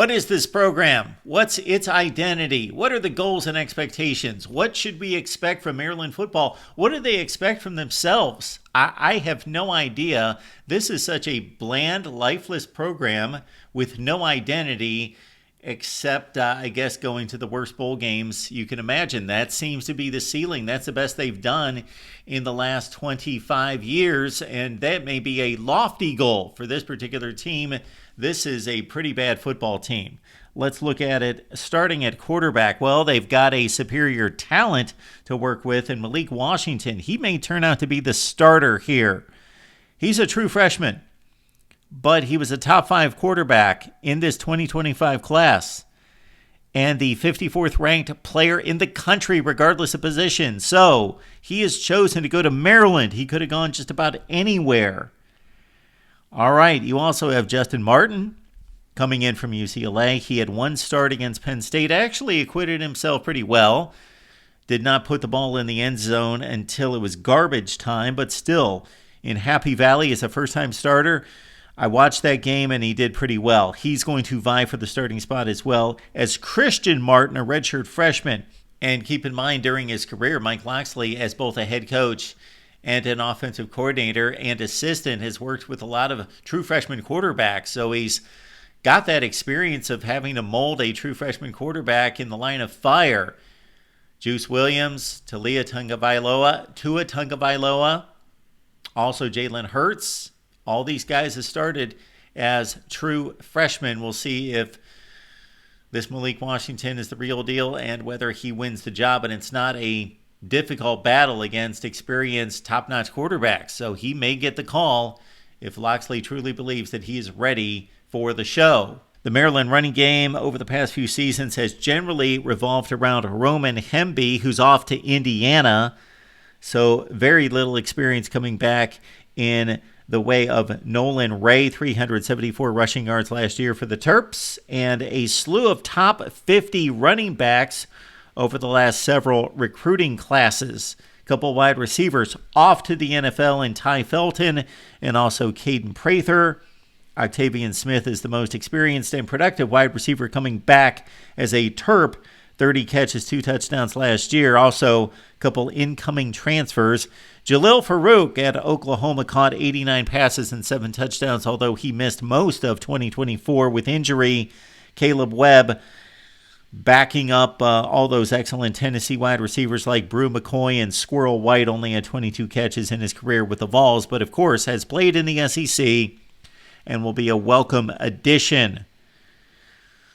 What is this program? What's its identity? What are the goals and expectations? What should we expect from Maryland football? What do they expect from themselves? I have no idea. This is such a bland, lifeless program with no identity except, I guess, going to the worst bowl games you can imagine. That seems to be the ceiling. That's the best they've done in the last 25 years, and that may be a lofty goal for this particular team. This is a pretty bad football team. Let's look at it starting at quarterback. Well, they've got a superior talent to work with in Malik Washington. He may turn out to be the starter here. He's a true freshman, but he was a top 5 quarterback in this 2025 class and the 54th ranked player in the country regardless of position. So he has chosen to go to Maryland. He could have gone just about anywhere. All right, you also have Justin Martin coming in from UCLA. He had one start against Penn State, actually acquitted himself pretty well. Did not put the ball in the end zone until it was garbage time, but still, in Happy Valley as a first-time starter, I watched that game and he did pretty well. He's going to vie for the starting spot as well as Christian Martin, a redshirt freshman. And keep in mind, during his career, Mike Loxley, as both a head coach and an offensive coordinator and assistant, has worked with a lot of true freshman quarterbacks. So he's got that experience of having to mold a true freshman quarterback in the line of fire. Juice Williams, Tua Tagovailoa, also Jalen Hurts. All these guys have started as true freshmen. We'll see if this Malik Washington is the real deal and whether he wins the job. And it's not a difficult battle against experienced, top-notch quarterbacks. So he may get the call if Loxley truly believes that he is ready for the show. The Maryland running game over the past few seasons has generally revolved around Roman Hemby, who's off to Indiana. So very little experience coming back in the way of Nolan Ray, 374 rushing yards last year for the Terps, and a slew of top 50 running backs over the last several recruiting classes. A couple wide receivers off to the NFL in Ty Felton and also Caden Prather. Octavian Smith is the most experienced and productive wide receiver coming back as a Terp. 30 catches, 2 touchdowns last year. Also, a couple incoming transfers. Jalil Farouk at Oklahoma caught 89 passes and 7 touchdowns, although he missed most of 2024 with injury. Caleb Webb backing up all those excellent Tennessee wide receivers like Brew McCoy and Squirrel White, only had 22 catches in his career with the Vols, but of course has played in the SEC and will be a welcome addition.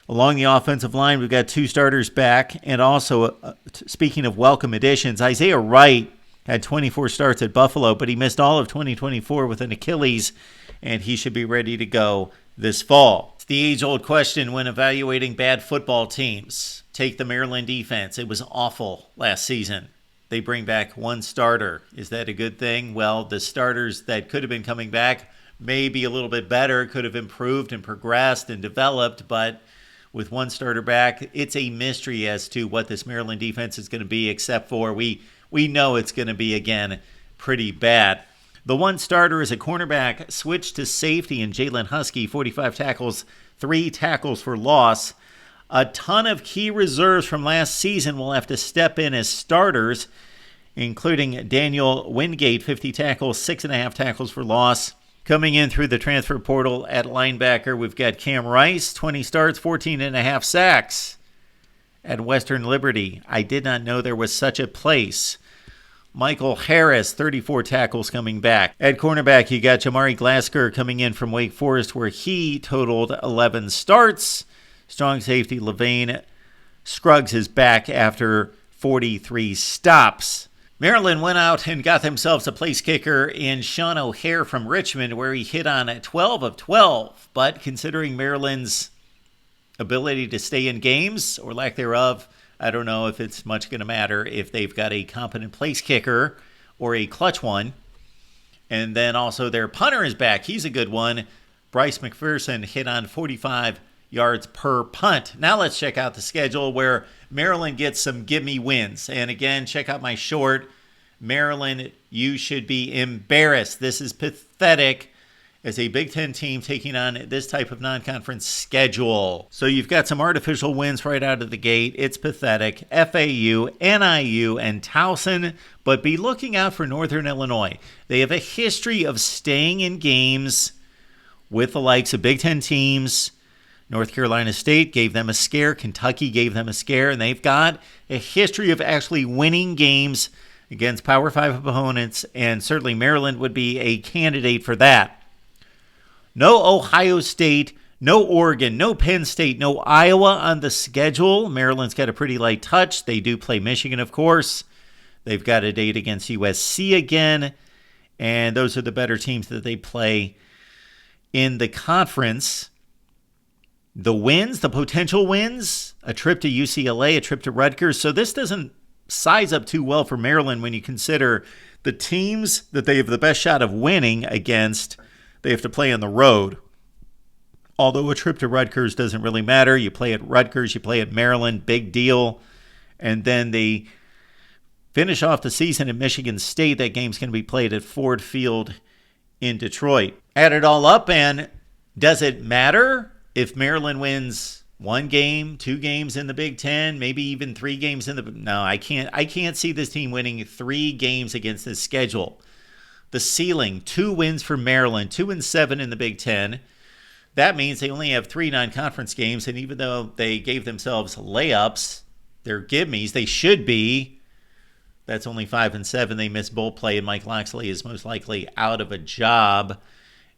Along the offensive line, we've got 2 starters back, and also, speaking of welcome additions, Isaiah Wright had 24 starts at Buffalo, but he missed all of 2024 with an Achilles, and he should be ready to go this fall. It's the age-old question when evaluating bad football teams. Take the Maryland defense. It was awful last season. They bring back 1 starter. Is that a good thing? Well, the starters that could have been coming back may be a little bit better, could have improved and progressed and developed, but with 1 starter back, it's a mystery as to what this Maryland defense is going to be, except for we know it's going to be, again, pretty bad. The 1 starter is a cornerback switched to safety in Jalen Husky, 45 tackles, 3 tackles for loss. A ton of key reserves from last season will have to step in as starters, including Daniel Wingate, 50 tackles, 6.5 tackles for loss. Coming in through the transfer portal at linebacker, we've got Cam Rice, 20 starts, 14.5 sacks at Western Liberty. I did not know there was such a place. Michael Harris, 34 tackles coming back. At cornerback, you got Jamari Glasker coming in from Wake Forest, where he totaled 11 starts. Strong safety Levine Scruggs is back after 43 stops. Maryland went out and got themselves a place kicker in Sean O'Hare from Richmond, where he hit on 12 of 12. But considering Maryland's ability to stay in games, or lack thereof, I don't know if it's much going to matter if they've got a competent place kicker or a clutch one. And then also their punter is back. He's a good one. Bryce McPherson hit on 45 yards per punt. Now let's check out the schedule where Maryland gets some gimme wins. And again, check out my short. Maryland, you should be embarrassed. This is pathetic. as a Big Ten team taking on this type of non-conference schedule. So you've got some artificial wins right out of the gate. It's pathetic. FAU, NIU, and Towson, but be looking out for Northern Illinois. They have a history of staying in games with the likes of Big Ten teams. North Carolina State gave them a scare. Kentucky gave them a scare. And they've got a history of actually winning games against Power 5 opponents. And certainly Maryland would be a candidate for that. No Ohio State, no Oregon, no Penn State, no Iowa on the schedule. Maryland's got a pretty light touch. They do play Michigan, of course. They've got a date against USC again. And those are the better teams that they play in the conference. The wins, the potential wins, a trip to UCLA, a trip to Rutgers. So this doesn't size up too well for Maryland when you consider the teams that they have the best shot of winning against. They have to play on the road. Although a trip to Rutgers doesn't really matter. You play at Rutgers, you play at Maryland, big deal. And then they finish off the season at Michigan State. That game's going to be played at Ford Field in Detroit. Add it all up, and does it matter if Maryland wins one game, two games in the Big Ten, maybe even three games in the... No, I can't see this team winning 3 games against this schedule. The ceiling, 2 wins for Maryland, 2-7 in the Big Ten. That means they only have 3 non-conference games, and even though they gave themselves layups, they're gimmies, they should be. That's only 5-7. They miss bowl play, and Mike Loxley is most likely out of a job.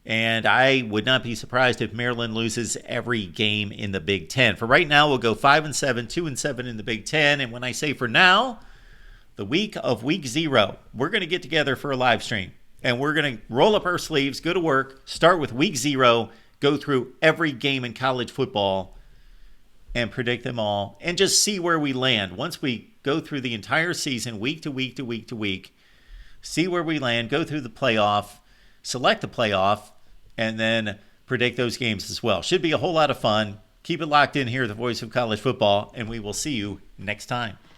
And I would not be surprised if Maryland loses every game in the Big Ten. For right now, we'll go 5-7, 2-7 in the Big Ten. And when I say for now, the week of week 0, we're going to get together for a live stream. And we're going to roll up our sleeves, go to work, start with week 0, go through every game in college football and predict them all and just see where we land. Once we go through the entire season, week to week to week to week, see where we land, go through the playoff, select the playoff, and then predict those games as well. Should be a whole lot of fun. Keep it locked in here at the Voice of College Football, and we will see you next time.